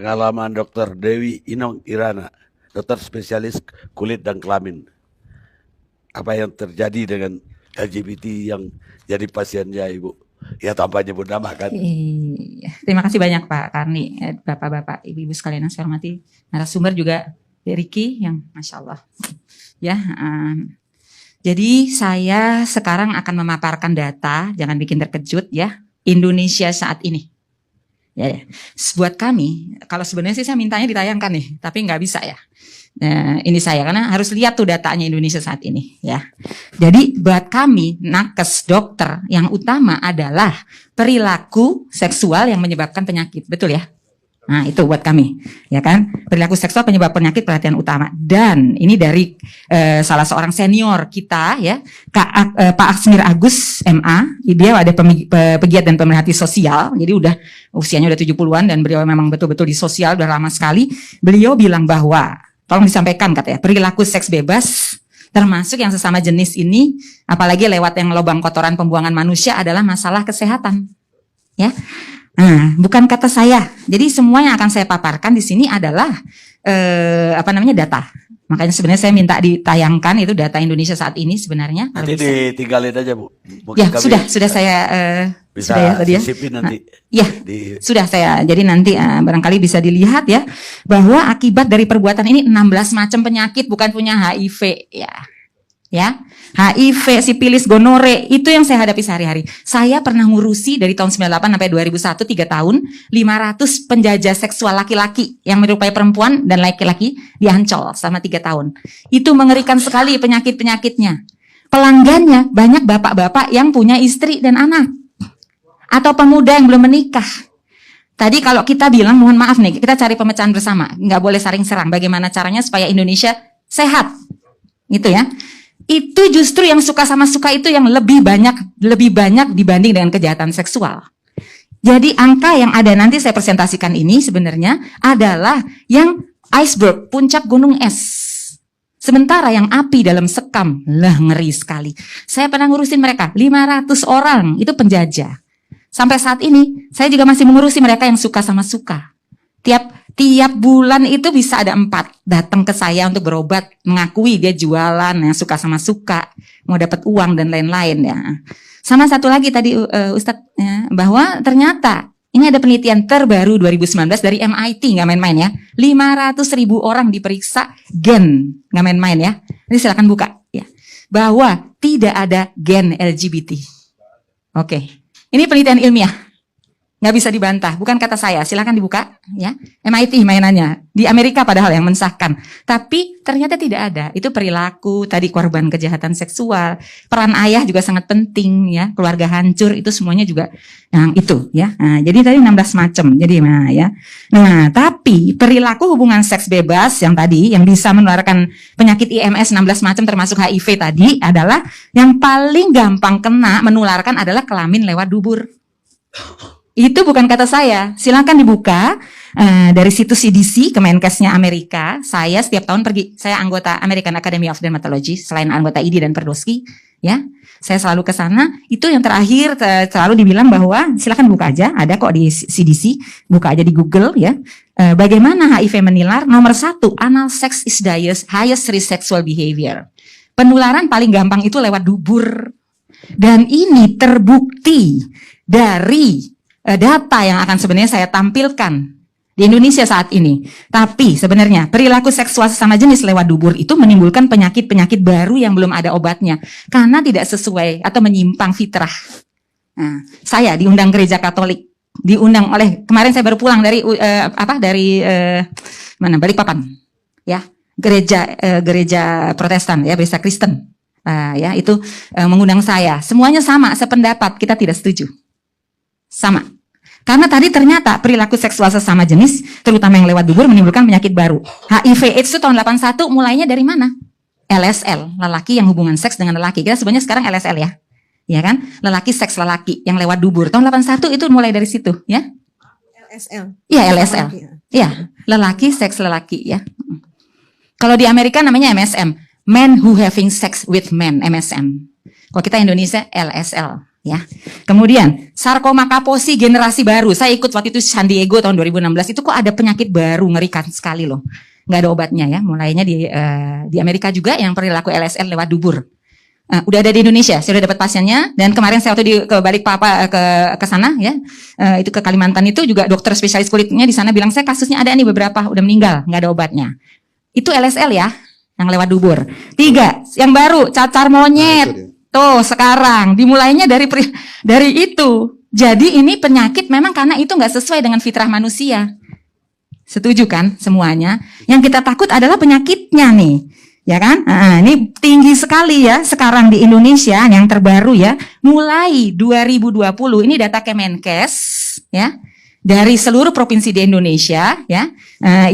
pengalaman Dr. Dewi Inong Irana, dokter spesialis kulit dan kelamin. Apa yang terjadi dengan LGBT yang jadi pasiennya Ibu? Ya tanpa nyebut nama kan. Iya. Terima kasih banyak Pak Karni, Bapak-bapak, Ibu-ibu sekalian yang saya hormati. Narasumber juga Ricky yang Masya Allah. Ya, jadi saya sekarang akan memaparkan data, jangan bikin terkejut ya, Indonesia saat ini. Ya, buat kami, kalau sebenarnya sih saya mintanya ditayangkan nih, tapi nggak bisa ya. Ini saya karena harus lihat tuh datanya Indonesia saat ini ya. Jadi buat kami nakes dokter yang utama adalah perilaku seksual yang menyebabkan penyakit, betul ya? Nah itu buat kami, ya kan? Perilaku seksual penyebab penyakit perhatian utama. Dan ini dari salah seorang senior kita ya, Pak Aksmir Agus MA. Dia ada pegiat dan pemerhati sosial. Jadi usianya udah 70-an dan beliau memang betul-betul di sosial udah lama sekali. Beliau bilang bahwa tolong disampaikan katanya, perilaku seks bebas termasuk yang sesama jenis ini, apalagi lewat yang lubang kotoran pembuangan manusia adalah masalah kesehatan. Ya. Nah, bukan kata saya. Jadi semua yang akan saya paparkan di sini adalah data. Makanya sebenarnya saya minta ditayangkan itu data Indonesia saat ini sebenarnya. Nanti ditinggalin aja Bu. Mungkin ya sudah saya bisa sudah ya tadi ya. Nanti. Ya sudah saya. Jadi nanti barangkali bisa dilihat ya bahwa akibat dari perbuatan ini 16 macam penyakit bukan punya HIV ya. HIV, sipilis, gonore, itu yang saya hadapi sehari-hari. Saya pernah ngurusi dari tahun 98 sampai 2001, 3 tahun, 500 penjajah seksual laki-laki yang menyerupai perempuan dan laki-laki di Ancol selama 3 tahun. Itu mengerikan sekali penyakit-penyakitnya. Pelanggannya banyak bapak-bapak yang punya istri dan anak. Atau pemuda yang belum menikah. Tadi kalau kita bilang, mohon maaf nih, kita cari pemecahan bersama. Nggak boleh saling serang. Bagaimana caranya supaya Indonesia sehat. Gitu ya. Itu justru yang suka sama suka itu yang lebih banyak dibanding dengan kejahatan seksual. Jadi angka yang ada nanti saya presentasikan ini sebenarnya adalah yang iceberg, puncak gunung es. Sementara yang api dalam sekam, ngeri sekali. Saya pernah ngurusin mereka, 500 orang, itu penjajah. Sampai saat ini, saya juga masih mengurusi mereka yang suka sama suka. Tiap bulan itu bisa ada 4 datang ke saya untuk berobat, mengakui dia jualan, yang suka sama suka, mau dapat uang dan lain-lain ya. Sama satu lagi tadi Ustadz ya, bahwa ternyata ini ada penelitian terbaru 2019 dari MIT, nggak main-main ya. 500.000 orang diperiksa gen, nggak main-main ya. Ini silakan buka ya. Bahwa tidak ada gen LGBT. Oke, ini penelitian ilmiah. Nggak bisa dibantah, bukan kata saya, silakan dibuka ya. MIT mainannya, di Amerika padahal yang mensahkan. Tapi ternyata tidak ada, itu perilaku, tadi korban kejahatan seksual, peran ayah juga sangat penting ya, keluarga hancur, itu semuanya juga yang itu ya. Nah, jadi tadi 16 macam, jadi ya. Nah, tapi perilaku hubungan seks bebas yang tadi, yang bisa menularkan penyakit IMS 16 macam termasuk HIV tadi, adalah yang paling gampang kena menularkan adalah kelamin lewat dubur. Itu bukan kata saya, silakan dibuka dari situs CDC, Kemenkesnya Amerika. Saya setiap tahun pergi, saya anggota American Academy of Dermatology, selain anggota IDI dan Perdoski, ya. Saya selalu ke sana. Itu yang terakhir selalu dibilang bahwa silakan buka aja, ada kok di CDC, buka aja di Google ya. Bagaimana HIV menular? Nomor 1, anal sex is the highest risk sexual behavior. Penularan paling gampang itu lewat dubur. Dan ini terbukti dari data yang akan sebenarnya saya tampilkan di Indonesia saat ini. Tapi sebenarnya perilaku seksual sesama jenis lewat dubur itu menimbulkan penyakit-penyakit baru yang belum ada obatnya karena tidak sesuai atau menyimpang fitrah. Nah, saya diundang gereja Katolik, diundang oleh, kemarin saya baru pulang dari Balikpapan, ya, gereja Protestan, ya, gereja Kristen, ya, itu mengundang saya. Semuanya sama, sependapat, kita tidak setuju. Sama. Karena tadi ternyata perilaku seksual sesama jenis, terutama yang lewat dubur, menimbulkan penyakit baru. HIV AIDS itu tahun 81 mulainya dari mana? LSL, lelaki yang hubungan seks dengan lelaki. Kita sebenarnya sekarang LSL ya. Ya kan? Lelaki seks lelaki yang lewat dubur. Tahun 81 itu mulai dari situ ya. LSL. Iya, LSL. Iya, lelaki seks lelaki ya. Kalau di Amerika namanya MSM, Men Who Having Sex with Men, MSM. Kalau kita Indonesia LSL. Ya. Kemudian sarkoma Kaposi generasi baru. Saya ikut waktu itu San Diego tahun 2016. Itu kok ada penyakit baru, ngerikan sekali loh. Nggak ada obatnya ya. Mulainya di Amerika juga yang perilaku LSL lewat dubur. Udah ada di Indonesia, saya udah dapat pasiennya. Dan kemarin saya waktu ke Balikpapan ke sana ya, itu ke Kalimantan itu juga dokter spesialis kulitnya di sana bilang saya kasusnya ada nih beberapa udah meninggal, nggak ada obatnya. Itu LSL ya, yang lewat dubur. 3, yang baru cacar monyet. Tuh sekarang dimulainya dari itu. Jadi ini penyakit memang karena itu nggak sesuai dengan fitrah manusia. Setuju kan semuanya? Yang kita takut adalah penyakitnya nih. Ya kan? Ini tinggi sekali ya sekarang di Indonesia yang terbaru ya. Mulai 2020 ini data Kemenkes ya. Dari seluruh provinsi di Indonesia ya.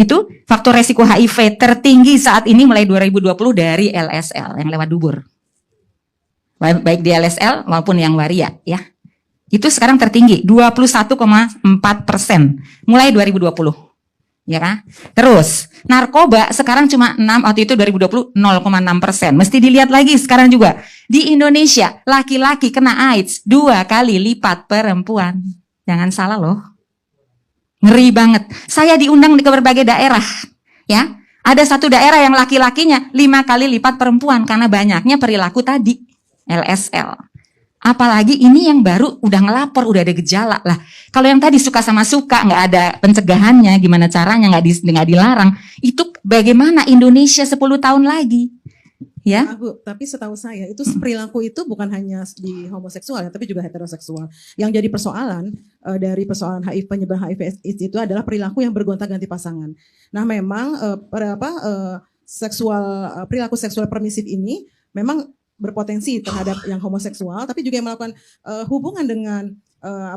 Itu faktor resiko HIV tertinggi saat ini mulai 2020 dari LSL yang lewat dubur. Baik di LSL maupun yang waria ya. Itu sekarang tertinggi 21,4% mulai 2020. Ya kan? Terus narkoba sekarang cuma 6, waktu itu 2020 0,6%. Mesti dilihat lagi sekarang juga. Di Indonesia laki-laki kena AIDS 2 kali lipat perempuan. Jangan salah loh. Ngeri banget. Saya diundang ke berbagai daerah. Ya, ada satu daerah yang laki-lakinya 5 kali lipat perempuan karena banyaknya perilaku tadi LSL. Apalagi ini yang baru udah ngelapor, udah ada gejala lah. Kalau yang tadi suka sama suka, nggak ada pencegahannya, gimana caranya, nggak dilarang. Itu bagaimana Indonesia 10 tahun lagi? Ya. Bu, tapi setahu saya itu perilaku itu bukan hanya di homoseksual ya, tapi juga heteroseksual. Yang jadi persoalan dari persoalan HIV, penyebaran HIV itu adalah perilaku yang bergonta-ganti pasangan. Nah, memang perilaku seksual permisif ini memang berpotensi terhadap yang homoseksual, tapi juga yang melakukan hubungan dengan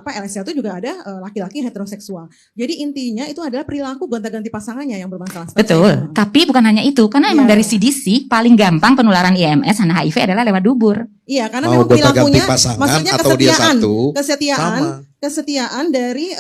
LSL itu juga ada laki-laki heteroseksual. Jadi intinya itu adalah perilaku gonta-ganti pasangannya yang bermasalah. Betul, tapi bukan hanya itu, karena emang dari CDC paling gampang penularan IMS dan HIV adalah lewat dubur. Iya, karena memang perilakunya, maksudnya atau kesetiaan dari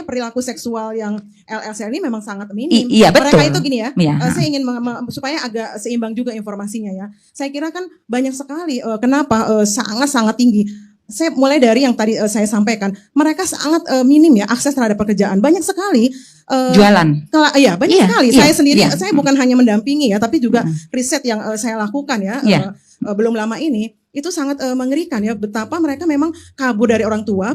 perilaku seksual yang LSL ini memang sangat minim. Iya betul. Mereka itu gini ya, iya. Saya ingin supaya agak seimbang juga informasinya ya. Saya kira kan banyak sekali kenapa sangat-sangat tinggi. Saya mulai dari yang tadi saya sampaikan, mereka sangat minim ya akses terhadap pekerjaan. Banyak sekali jualan. Iya, banyak sekali. Iya, saya sendiri, iya. saya bukan hanya mendampingi ya, tapi juga riset yang saya lakukan ya, belum lama ini. Itu sangat mengerikan ya, betapa mereka memang kabur dari orang tua,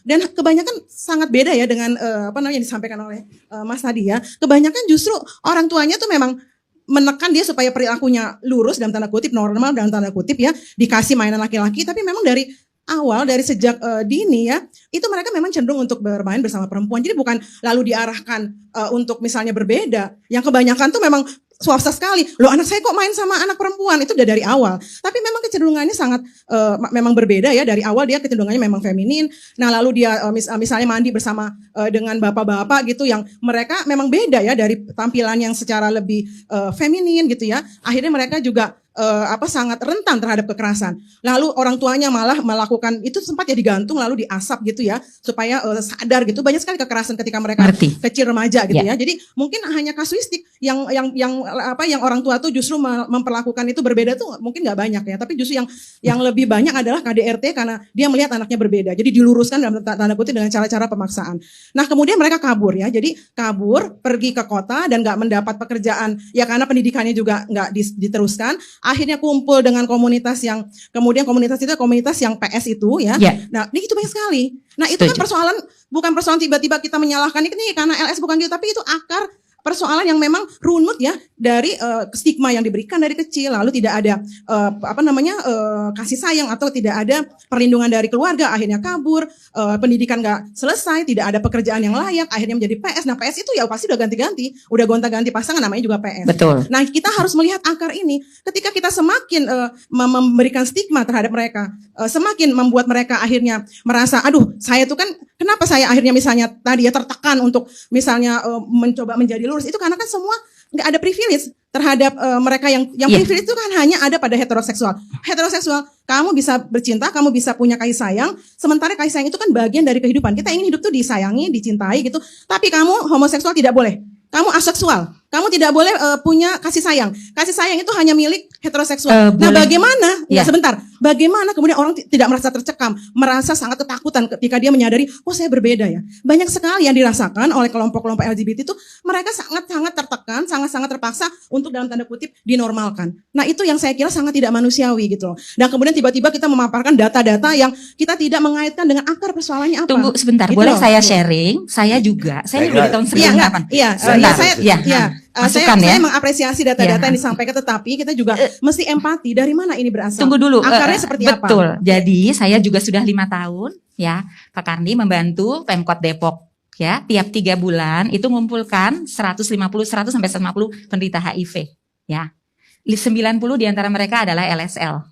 dan kebanyakan sangat beda ya dengan yang disampaikan oleh Mas tadi ya. Kebanyakan justru orang tuanya tuh memang menekan dia supaya perilakunya lurus dalam tanda kutip, normal dalam tanda kutip ya, dikasih mainan laki-laki, tapi memang dari awal, dari sejak dini ya, itu mereka memang cenderung untuk bermain bersama perempuan. Jadi bukan lalu diarahkan untuk misalnya berbeda. Yang kebanyakan tuh memang swasta sekali. Loh, anak saya kok main sama anak perempuan, itu udah dari awal. Tapi memang kecenderungannya sangat memang berbeda ya, dari awal dia kecenderungannya memang feminin. Nah, lalu dia misalnya mandi bersama dengan bapak-bapak gitu yang mereka memang beda ya dari tampilan yang secara lebih feminin gitu ya. Akhirnya mereka juga sangat rentan terhadap kekerasan. Lalu orang tuanya malah melakukan itu, sempat ya digantung lalu diasap gitu ya supaya sadar gitu. Banyak sekali kekerasan ketika mereka kecil remaja gitu ya. Jadi mungkin hanya kasuistik yang orang tua tuh justru memperlakukan itu berbeda tuh mungkin nggak banyak ya. Tapi justru yang lebih banyak adalah KDRT karena dia melihat anaknya berbeda. Jadi diluruskan dalam tanda kutip dengan cara-cara pemaksaan. Nah, kemudian mereka kabur ya. Jadi kabur pergi ke kota dan nggak mendapat pekerjaan ya karena pendidikannya juga nggak diteruskan. Akhirnya kumpul dengan komunitas yang kemudian komunitas itu komunitas yang PS itu ya. Nah, ini itu banyak sekali. Nah, itu kan persoalan, bukan persoalan tiba-tiba kita menyalahkan ini karena LS bukan gitu, tapi itu akar persoalan yang memang runut ya dari stigma yang diberikan dari kecil, lalu tidak ada kasih sayang atau tidak ada perlindungan dari keluarga, akhirnya kabur, pendidikan nggak selesai, tidak ada pekerjaan yang layak, akhirnya menjadi PS. Nah, PS itu ya pasti udah ganti-ganti, udah gonta-ganti pasangan, namanya juga PS. Betul. Nah, kita harus melihat akar ini. Ketika kita semakin memberikan stigma terhadap mereka, semakin membuat mereka akhirnya merasa, aduh, saya tuh kan kenapa saya akhirnya misalnya tadi ya tertekan untuk misalnya mencoba menjadi lurus, itu karena kan semua nggak ada privilege terhadap mereka yang privilege itu kan hanya ada pada heteroseksual. Heteroseksual, kamu bisa bercinta, kamu bisa punya kasih sayang, sementara kasih sayang itu kan bagian dari kehidupan. Kita ingin hidup tuh disayangi, dicintai gitu. Tapi kamu homoseksual tidak boleh. Kamu aseksual. Kamu tidak boleh punya kasih sayang. Kasih sayang itu hanya milik heteroseksual. Nah, Boleh. bagaimana? Ya. Sebentar. Bagaimana kemudian orang tidak merasa tercekam, merasa sangat ketakutan ketika dia menyadari, oh saya berbeda ya. Banyak sekali yang dirasakan oleh kelompok-kelompok LGBT itu, mereka sangat-sangat tertekan, sangat-sangat terpaksa untuk dalam tanda kutip dinormalkan. Nah, itu yang saya kira sangat tidak manusiawi gitu loh. Dan kemudian tiba-tiba kita memaparkan data-data yang kita tidak mengaitkan dengan akar persoalannya apa. Tunggu sebentar, Gitu boleh loh. saya sharing? Saya juga, saya ini udah di tahun Iya, enggak. 98. Iya, Sebentar. saya Masukan ya. mengapresiasi data-data Ya. yang disampaikan, tetapi kita juga mesti empati dari mana ini berasal. Tunggu dulu. Akarnya seperti apa? Betul. Jadi saya juga sudah 5 tahun ya, Pak Karni membantu Pemkot Depok ya, tiap 3 bulan itu mengumpulkan 100 sampai 150 penderita HIV ya. 90 diantara mereka adalah LSL.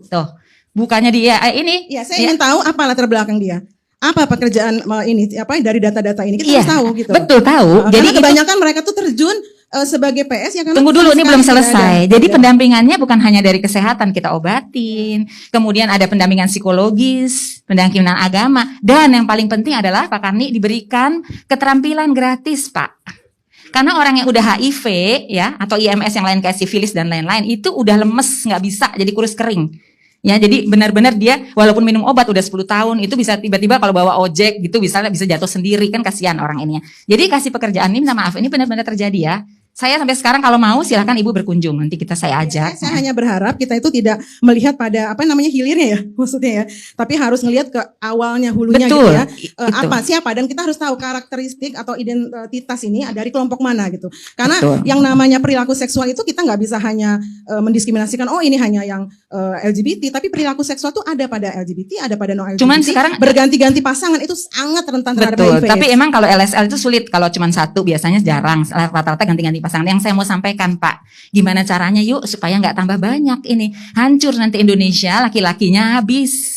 Tuh, bukannya dia ini. Ya, saya ingin tahu apa latar belakang dia. Apa pekerjaan ini dari data-data ini kita harus tahu gitu. Betul tahu. Jadi Jadi kebanyakan mereka tuh terjun sebagai PS ya karena tunggu dulu, ini belum tidak selesai. ada. Jadi pendampingannya bukan hanya dari kesehatan kita obatin, kemudian ada pendampingan psikologis, pendampingan agama, dan yang paling penting adalah Pak Karni diberikan keterampilan gratis, Pak. Karena orang yang udah HIV ya atau IMS yang lain kayak sifilis dan lain-lain itu udah lemes, nggak bisa, jadi kurus kering. Ya, jadi benar-benar dia walaupun minum obat udah 10 tahun itu bisa tiba-tiba kalau bawa ojek gitu bisa jatuh sendiri, kan kasihan orang ini. Jadi kasih pekerjaan ini, minta maaf, ini benar-benar terjadi ya. Saya sampai sekarang kalau mau silahkan Ibu berkunjung, nanti saya ajak. Saya hanya berharap kita itu tidak melihat pada hilirnya ya maksudnya ya, tapi harus ngelihat ke awalnya hulunya Betul, gitu ya. itu. Apa siapa, dan kita harus tahu karakteristik atau identitas ini dari kelompok mana gitu. Karena Betul. yang namanya perilaku seksual itu kita nggak bisa hanya mendiskriminasikan oh ini hanya yang LGBT, tapi perilaku seksual itu ada pada LGBT, ada pada non LGBT. Cuman sekarang berganti-ganti pasangan itu sangat rentan terhadap betul, HIV. tapi emang kalau LSL itu sulit, kalau cuma satu biasanya jarang, rata-rata ganti-ganti pasangan. Yang saya mau sampaikan Pak, gimana caranya yuk supaya nggak tambah banyak ini, hancur nanti Indonesia, laki-lakinya habis.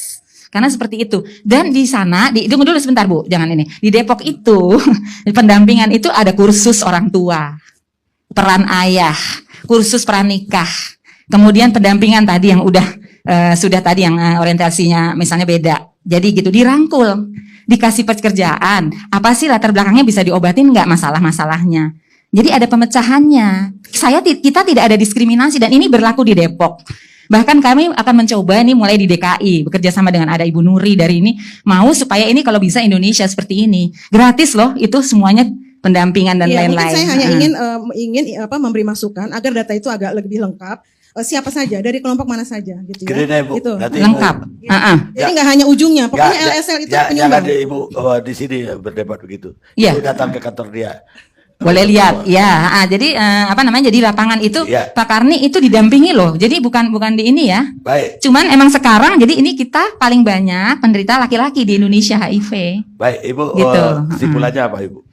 Karena seperti itu. Dan di sana, tunggu dulu sebentar Bu, jangan ini. Di Depok itu, pendampingan itu ada kursus orang tua, peran ayah, kursus pranikah, kemudian pendampingan tadi yang sudah tadi yang orientasinya misalnya beda. Jadi gitu dirangkul, dikasih pekerjaan, apa sih latar belakangnya bisa diobatin nggak masalah-masalahnya. Jadi ada pemecahannya. Kita tidak ada diskriminasi dan ini berlaku di Depok. Bahkan kami akan mencoba ini mulai di DKI, bekerja sama dengan ada Ibu Nuri dari ini, mau supaya ini kalau bisa Indonesia seperti ini. Gratis loh, itu semuanya pendampingan dan Ya, lain-lain. mungkin saya hanya ingin memberi masukan agar data itu agak lebih lengkap. Siapa saja, dari kelompok mana saja gitu ya. Kira-kira, Ibu, Itu. nanti Lengkap. Jadi nggak hanya ujungnya, pokoknya LSL itu Jangan penyumbang. ada Ibu di sini berdebat begitu. Iya. Ibu datang ke kantor dia. Boleh lihat, ya. Jadi jadi lapangan itu Ya. Pak Karni itu didampingi loh. Jadi bukan di ini ya. Baik, Cuman emang sekarang jadi ini kita paling banyak penderita laki-laki di Indonesia HIV. baik Ibu. Gitu. Kesimpulannya apa Ibu?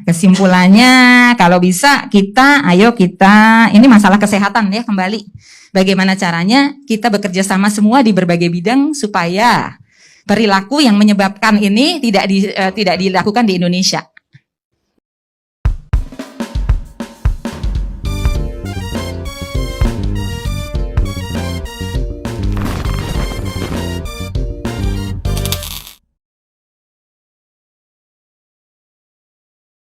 Kesimpulannya kalau bisa ayo kita ini masalah kesehatan ya kembali. Bagaimana caranya kita bekerja sama semua di berbagai bidang supaya perilaku yang menyebabkan ini tidak dilakukan di Indonesia.